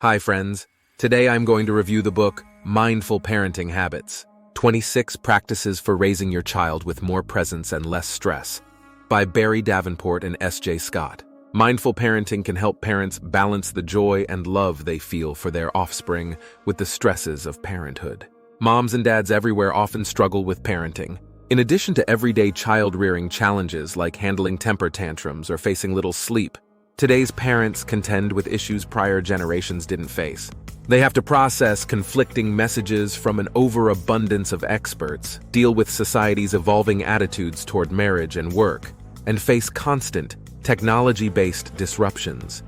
Hi friends, today I'm going to review the book Mindful Parenting Habits, 26 Practices for Raising Your Child with More Presence and Less Stress, by Barrie Davenport and S.J. Mindful parenting can help parents balance the joy and love they feel for their offspring with the stresses of parenthood. Moms and dads everywhere often struggle with parenting. In addition to everyday child-rearing challenges like handling temper tantrums or facing little sleep, today's parents contend with issues prior generations didn't face. They have to process conflicting messages from an overabundance of experts, deal with society's evolving attitudes toward marriage and work, and face constant, technology-based disruptions.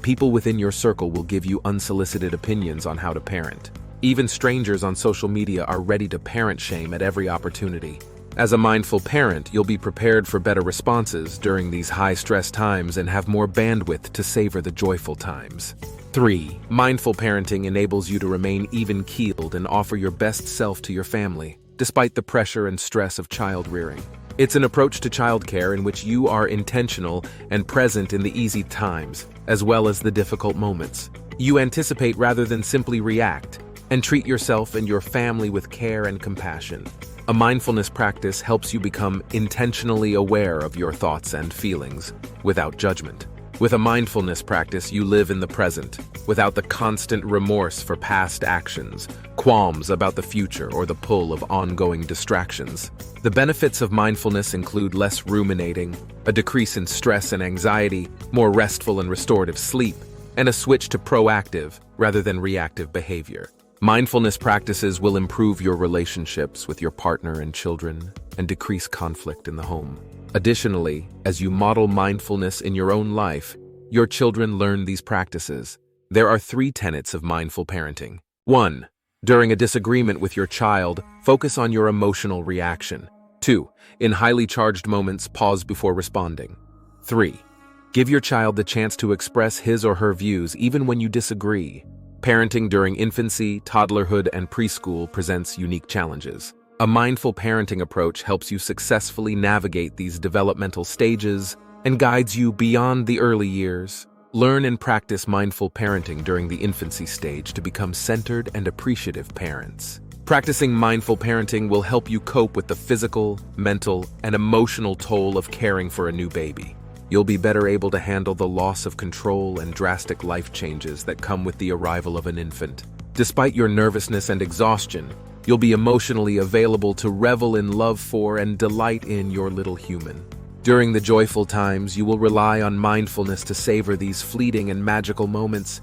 People within your circle will give you unsolicited opinions on how to parent. Even strangers on social media are ready to parent shame at every opportunity. As a mindful parent, you'll be prepared for better responses during these high-stress times and have more bandwidth to savor the joyful times. 3. Mindful parenting enables you to remain even-keeled and offer your best self to your family, despite the pressure and stress of child rearing. It's an approach to childcare in which you are intentional and present in the easy times, as well as the difficult moments. You anticipate rather than simply react, and treat yourself and your family with care and compassion. A mindfulness practice helps you become intentionally aware of your thoughts and feelings, without judgment. With a mindfulness practice, you live in the present, without the constant remorse for past actions, qualms about the future, or the pull of ongoing distractions. The benefits of mindfulness include less ruminating, a decrease in stress and anxiety, more restful and restorative sleep, and a switch to proactive rather than reactive behavior. Mindfulness practices will improve your relationships with your partner and children and decrease conflict in the home. Additionally, as you model mindfulness in your own life, your children learn these practices. There are 3 tenets of mindful parenting. 1. During a disagreement with your child, focus on your emotional reaction. 2. In highly charged moments, pause before responding. 3. Give your child the chance to express his or her views even when you disagree. Parenting during infancy, toddlerhood, and preschool presents unique challenges. A mindful parenting approach helps you successfully navigate these developmental stages and guides you beyond the early years. Learn and practice mindful parenting during the infancy stage to become centered and appreciative parents. Practicing mindful parenting will help you cope with the physical, mental, and emotional toll of caring for a new baby. You'll be better able to handle the loss of control and drastic life changes that come with the arrival of an infant. Despite your nervousness and exhaustion, you'll be emotionally available to revel in love for and delight in your little human. During the joyful times, you will rely on mindfulness to savor these fleeting and magical moments.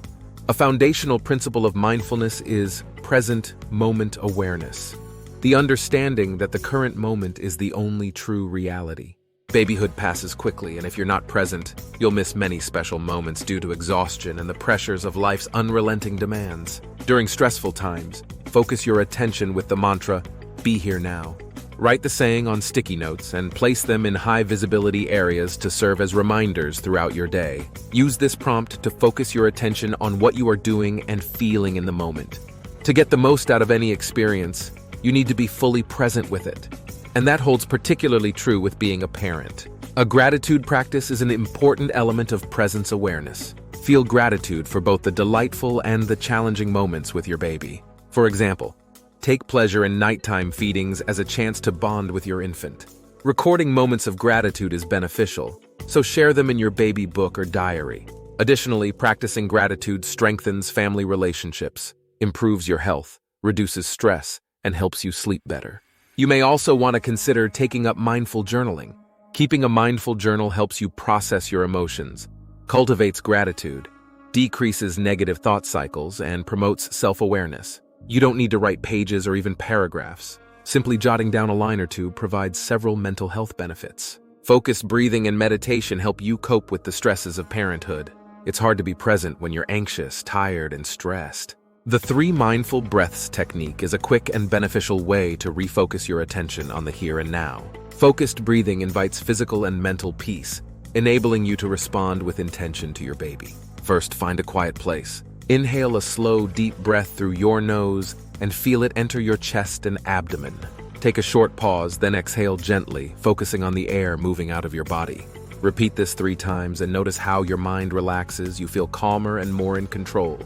A foundational principle of mindfulness is present moment awareness, the understanding that the current moment is the only true reality. Babyhood passes quickly, and if you're not present, you'll miss many special moments due to exhaustion and the pressures of life's unrelenting demands. During stressful times, focus your attention with the mantra, "Be here now." Write the saying on sticky notes and place them in high-visibility areas to serve as reminders throughout your day. Use this prompt to focus your attention on what you are doing and feeling in the moment. To get the most out of any experience, you need to be fully present with it. And that holds particularly true with being a parent. A gratitude practice is an important element of presence awareness. Feel gratitude for both the delightful and the challenging moments with your baby. For example, take pleasure in nighttime feedings as a chance to bond with your infant. Recording moments of gratitude is beneficial, so share them in your baby book or diary. Additionally, practicing gratitude strengthens family relationships, improves your health, reduces stress, and helps you sleep better. You may also want to consider taking up mindful journaling. Keeping a mindful journal helps you process your emotions, cultivates gratitude, decreases negative thought cycles, and promotes self-awareness. You don't need to write pages or even paragraphs. Simply jotting down a line or two provides several mental health benefits. Focused breathing and meditation help you cope with the stresses of parenthood. It's hard to be present when you're anxious, tired, and stressed. The 3 mindful breaths technique is a quick and beneficial way to refocus your attention on the here and now. Focused breathing invites physical and mental peace, enabling you to respond with intention to your baby. First, find a quiet place. Inhale a slow, deep breath through your nose and feel it enter your chest and abdomen. Take a short pause, then exhale gently, focusing on the air moving out of your body. Repeat this 3 times and notice how your mind relaxes, you feel calmer and more in control.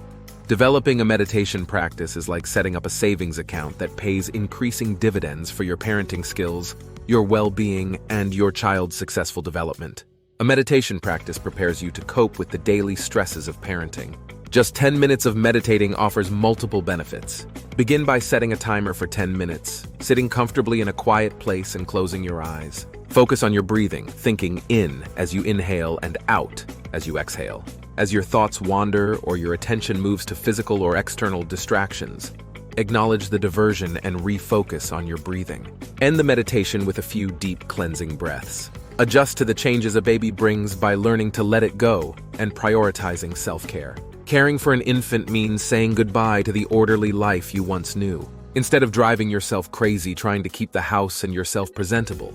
Developing a meditation practice is like setting up a savings account that pays increasing dividends for your parenting skills, your well-being, and your child's successful development. A meditation practice prepares you to cope with the daily stresses of parenting. Just 10 minutes of meditating offers multiple benefits. Begin by setting a timer for 10 minutes, sitting comfortably in a quiet place and closing your eyes. Focus on your breathing, thinking in as you inhale and out as you exhale. As your thoughts wander or your attention moves to physical or external distractions, acknowledge the diversion and refocus on your breathing. End the meditation with a few deep cleansing breaths. Adjust to the changes a baby brings by learning to let it go and prioritizing self-care. Caring for an infant means saying goodbye to the orderly life you once knew. Instead of driving yourself crazy trying to keep the house and yourself presentable,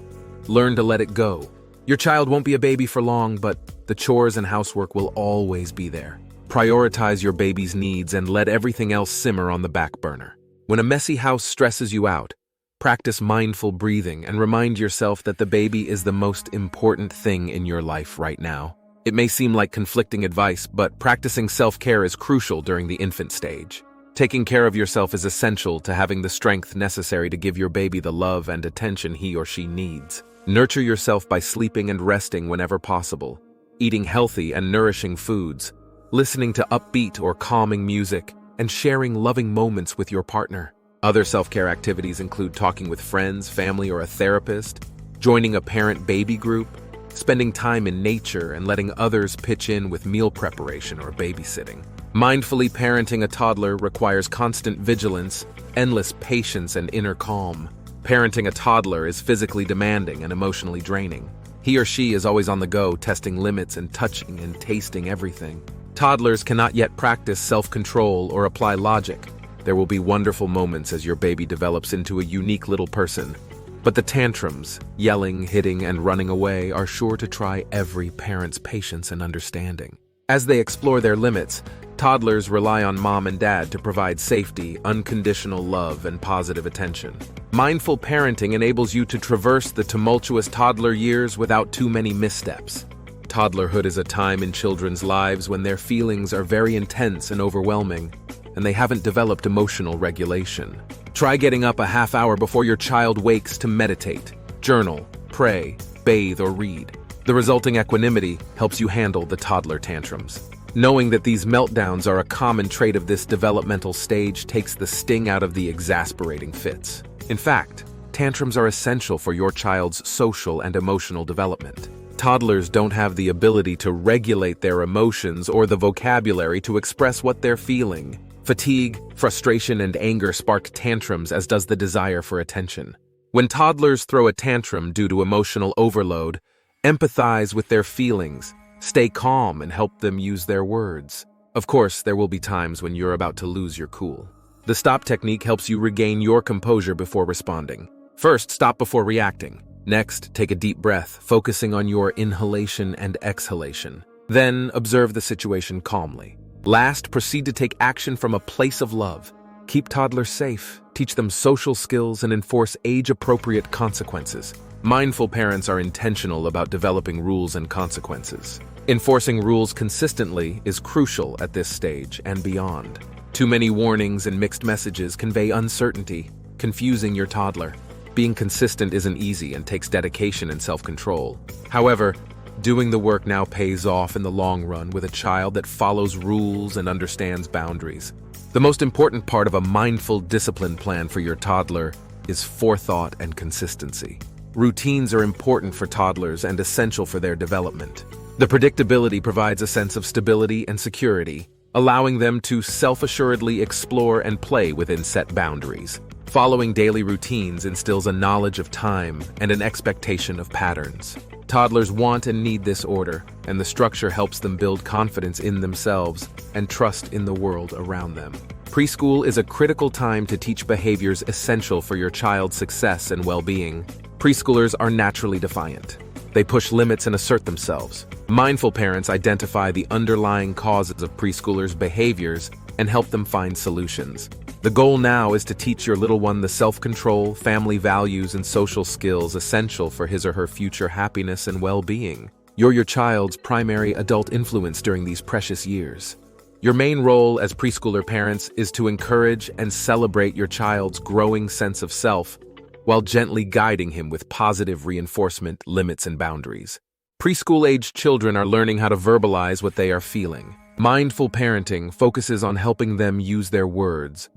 learn to let it go. Your child won't be a baby for long, but the chores and housework will always be there. Prioritize your baby's needs and let everything else simmer on the back burner. When a messy house stresses you out, practice mindful breathing and remind yourself that the baby is the most important thing in your life right now. It may seem like conflicting advice, but practicing self-care is crucial during the infant stage. Taking care of yourself is essential to having the strength necessary to give your baby the love and attention he or she needs. Nurture yourself by sleeping and resting whenever possible, eating healthy and nourishing foods, listening to upbeat or calming music, and sharing loving moments with your partner. Other self-care activities include talking with friends, family, or a therapist, joining a parent-baby group, spending time in nature, and letting others pitch in with meal preparation or babysitting. Mindfully parenting a toddler requires constant vigilance, endless patience, and inner calm. Parenting a toddler is physically demanding and emotionally draining. He or she is always on the go, testing limits and touching and tasting everything. Toddlers cannot yet practice self-control or apply logic. There will be wonderful moments as your baby develops into a unique little person. But the tantrums, yelling, hitting, and running away are sure to try every parent's patience and understanding. As they explore their limits, toddlers rely on mom and dad to provide safety, unconditional love, and positive attention. Mindful parenting enables you to traverse the tumultuous toddler years without too many missteps. Toddlerhood is a time in children's lives when their feelings are very intense and overwhelming, and they haven't developed emotional regulation. Try getting up a half hour before your child wakes to meditate, journal, pray, bathe, or read. The resulting equanimity helps you handle the toddler tantrums. Knowing that these meltdowns are a common trait of this developmental stage takes the sting out of the exasperating fits. In fact, tantrums are essential for your child's social and emotional development. Toddlers don't have the ability to regulate their emotions or the vocabulary to express what they're feeling. Fatigue, frustration, and anger spark tantrums, as does the desire for attention. When toddlers throw a tantrum due to emotional overload, empathize with their feelings, stay calm, and help them use their words. Of course, there will be times when you're about to lose your cool. The stop technique helps you regain your composure before responding. First, stop before reacting. Next, take a deep breath, focusing on your inhalation and exhalation. Then, observe the situation calmly. Last, proceed to take action from a place of love. Keep toddlers safe, teach them social skills, and enforce age-appropriate consequences. Mindful parents are intentional about developing rules and consequences. Enforcing rules consistently is crucial at this stage and beyond. Too many warnings and mixed messages convey uncertainty, confusing your toddler. Being consistent isn't easy and takes dedication and self-control. However, doing the work now pays off in the long run with a child that follows rules and understands boundaries. The most important part of a mindful discipline plan for your toddler is forethought and consistency. Routines are important for toddlers and essential for their development. The predictability provides a sense of stability and security, allowing them to self-assuredly explore and play within set boundaries. Following daily routines instills a knowledge of time and an expectation of patterns. Toddlers want and need this order, and the structure helps them build confidence in themselves and trust in the world around them. Preschool is a critical time to teach behaviors essential for your child's success and well-being. Preschoolers are naturally defiant. They push limits and assert themselves. Mindful parents identify the underlying causes of preschoolers' behaviors and help them find solutions. The goal now is to teach your little one the self-control, family values, and social skills essential for his or her future happiness and well-being. You're your child's primary adult influence during these precious years. Your main role as preschooler parents is to encourage and celebrate your child's growing sense of self while gently guiding him with positive reinforcement, limits, and boundaries. Preschool-aged children are learning how to verbalize what they are feeling. Mindful parenting focuses on helping them use their words,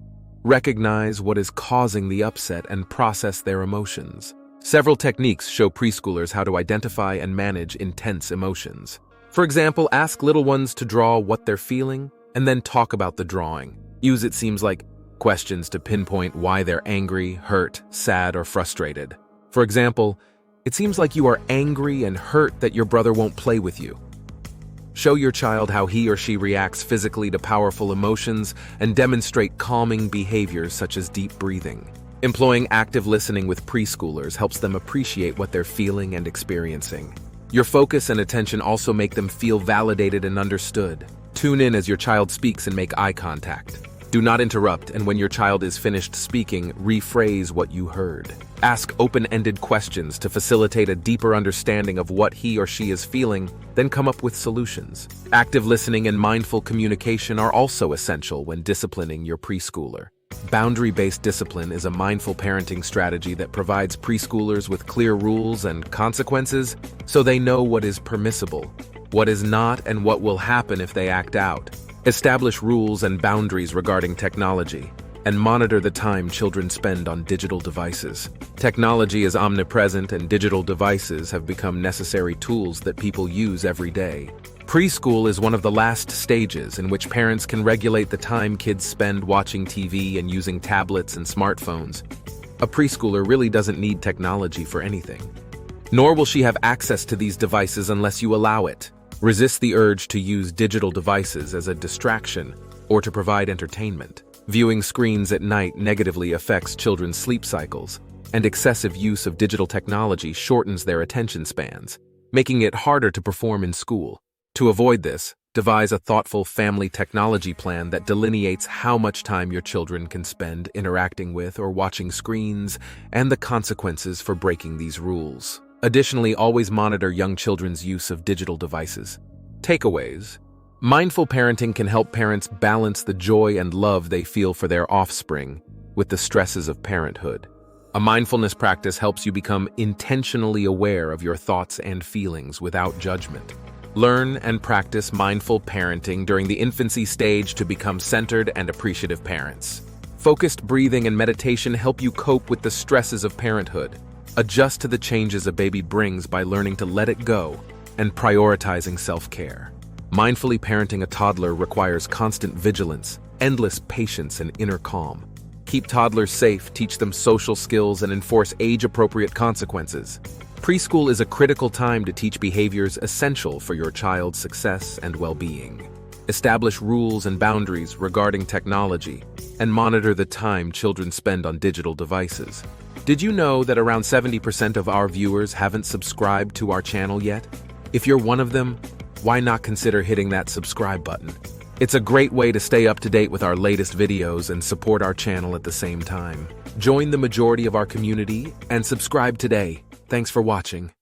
recognize what is causing the upset, and process their emotions. Several techniques show preschoolers how to identify and manage intense emotions. For example, ask little ones to draw what they're feeling, and then talk about the drawing. Use it seems like questions to pinpoint why they're angry, hurt, sad, or frustrated. For example, it seems like you are angry and hurt that your brother won't play with you. Show your child how he or she reacts physically to powerful emotions and demonstrate calming behaviors such as deep breathing. Employing active listening with preschoolers helps them appreciate what they're feeling and experiencing. Your focus and attention also make them feel validated and understood. Tune in as your child speaks and make eye contact. Do not interrupt, and when your child is finished speaking, rephrase what you heard. Ask open-ended questions to facilitate a deeper understanding of what he or she is feeling, then come up with solutions. Active listening and mindful communication are also essential when disciplining your preschooler. Boundary-based discipline is a mindful parenting strategy that provides preschoolers with clear rules and consequences so they know what is permissible, what is not, and what will happen if they act out. Establish rules and boundaries regarding technology, and monitor the time children spend on digital devices. Technology is omnipresent, and digital devices have become necessary tools that people use every day. Preschool is one of the last stages in which parents can regulate the time kids spend watching TV and using tablets and smartphones. A preschooler really doesn't need technology for anything. Nor will she have access to these devices unless you allow it. Resist the urge to use digital devices as a distraction or to provide entertainment. Viewing screens at night negatively affects children's sleep cycles, and excessive use of digital technology shortens their attention spans, making it harder to perform in school. To avoid this, devise a thoughtful family technology plan that delineates how much time your children can spend interacting with or watching screens and the consequences for breaking these rules. Additionally, always monitor young children's use of digital devices. Takeaways. Mindful parenting can help parents balance the joy and love they feel for their offspring with the stresses of parenthood. A mindfulness practice helps you become intentionally aware of your thoughts and feelings without judgment. Learn and practice mindful parenting during the infancy stage to become centered and appreciative parents. Focused breathing and meditation help you cope with the stresses of parenthood. Adjust to the changes a baby brings by learning to let it go and prioritizing self-care. Mindfully parenting a toddler requires constant vigilance, endless patience, and inner calm. Keep toddlers safe, teach them social skills, and enforce age-appropriate consequences. Preschool is a critical time to teach behaviors essential for your child's success and well-being. Establish rules and boundaries regarding technology, and monitor the time children spend on digital devices. Did you know that around 70% of our viewers haven't subscribed to our channel yet? If you're one of them, why not consider hitting that subscribe button? It's a great way to stay up to date with our latest videos and support our channel at the same time. Join the majority of our community and subscribe today. Thanks for watching.